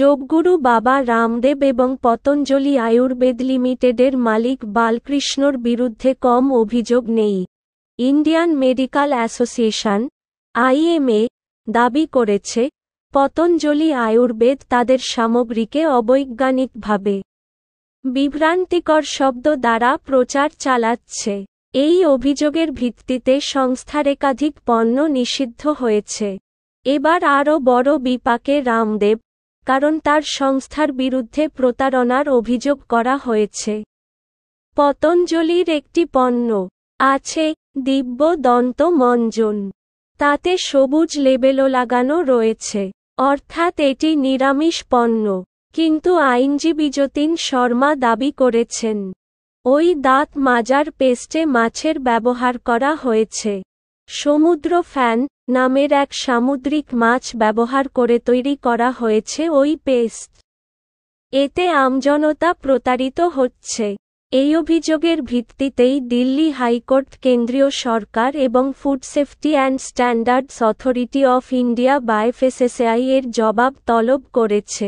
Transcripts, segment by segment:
যোগগুরু বাবা রামদেব এবং পতঞ্জলি আয়ুর্বেদ লিমিটেডের মালিক বালকৃষ্ণর বিরুদ্ধে কম অভিযোগ নেই। ইন্ডিয়ান মেডিকেল অ্যাসোসিয়েশন (আইএমএ) দাবি করেছে, পতঞ্জলি আয়ুর্বেদ তাদের সামগ্রীকে অবৈজ্ঞানিকভাবে বিভ্রান্তিকর শব্দ দ্বারা প্রচার চালাচ্ছে। এই অভিযোগের ভিত্তিতে সংস্থার একাধিক পণ্য নিষিদ্ধ হয়েছে। এবার আরও বড় বিপাকে রামদেব, কারণ তার সংস্থার বিরুদ্ধে প্রতারণার অভিযোগ করা হয়েছে। পতঞ্জলির একটি পণ্য আছে, দিব্য দন্ত মঞ্জন। তাতে সবুজ লেবেলও লাগানো রয়েছে, অর্থাৎ এটি নিরামিষ পণ্য। কিন্তু আইনজীবী যতীন শর্মা দাবি করেছেন, ওই দাঁত মাজার পেস্টে মাছের ব্যবহার করা হয়েছে। সমুদ্র ফ্যান নামের এক সামুদ্রিক মাছ ব্যবহার করে তৈরি করা হয়েছে ওই পেস্ট। এতে আমজনতা প্রতারিত হচ্ছে। এই অভিযোগের ভিত্তিতেই দিল্লি হাইকোর্ট কেন্দ্রীয় সরকার এবং food safety and standards authority of India (FSSAI) এর জবাব তলব করেছে।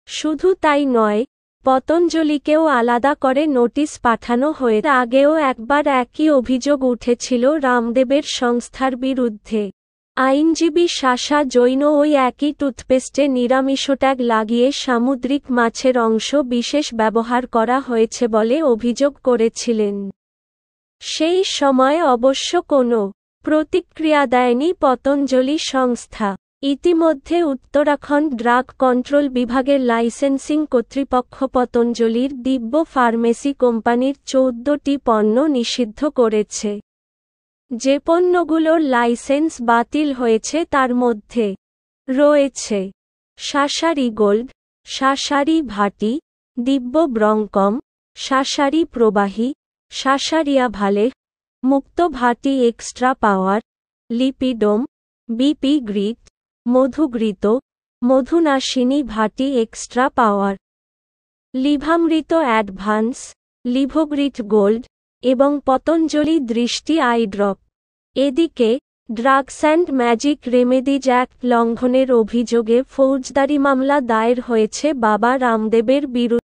শুধু তাই নয়, পতঞ্জলিকেও আলাদা করে নোটিশ পাঠানো হয়েছে। আগেও একবার একই অভিযোগ উঠেছিল রামদেবের সংস্থার বিরুদ্ধে। আইনজীবী সাশা জৈন ওই একই টুথপেস্টে নিরামিষ ট্যাগ লাগিয়ে সামুদ্রিক মাছের অংশ বিশেষ ব্যবহার করা হয়েছে বলে অভিযোগ করেছিলেন। সেই সময় অবশ্য কোনো প্রতিক্রিয়া দেয়নি পতঞ্জলি সংস্থা। ইতিমধ্যে উত্তরাখণ্ড ড্রাগ কন্ট্রোল বিভাগের লাইসেন্সিং কর্তৃপক্ষ পতঞ্জলির দিব্য ফার্মেসি কোম্পানির 14টি পণ্য নিষিদ্ধ করেছে। যে পণ্যগুলোর লাইসেন্স বাতিল হয়েছে তার মধ্যে রয়েছে শাসারি গোল্ড, শাসারি ভাটি, দিব্য ব্রঙ্কম, শাসারি প্রবাহী, শাসারিয়া ভালে, মুক্ত ভাটি এক্সট্রা পাওয়ার, লিপিডোম, বিপি গ্রিট, মধুঘৃত, মধুনাশিনী ভাটি এক্সট্রা পাওয়ার, লিভামৃত অ্যাডভান্স, লিভোগ্রিট গোল্ড এবং পতঞ্জলি দৃষ্টি আই ড্রপ। এদিকে, drugs and magic remedies act লঙ্ঘনের অভিযোগে ফৌজদারি মামলা দায়ের হয়েছে বাবা রামদেবের বিরুদ্ধে।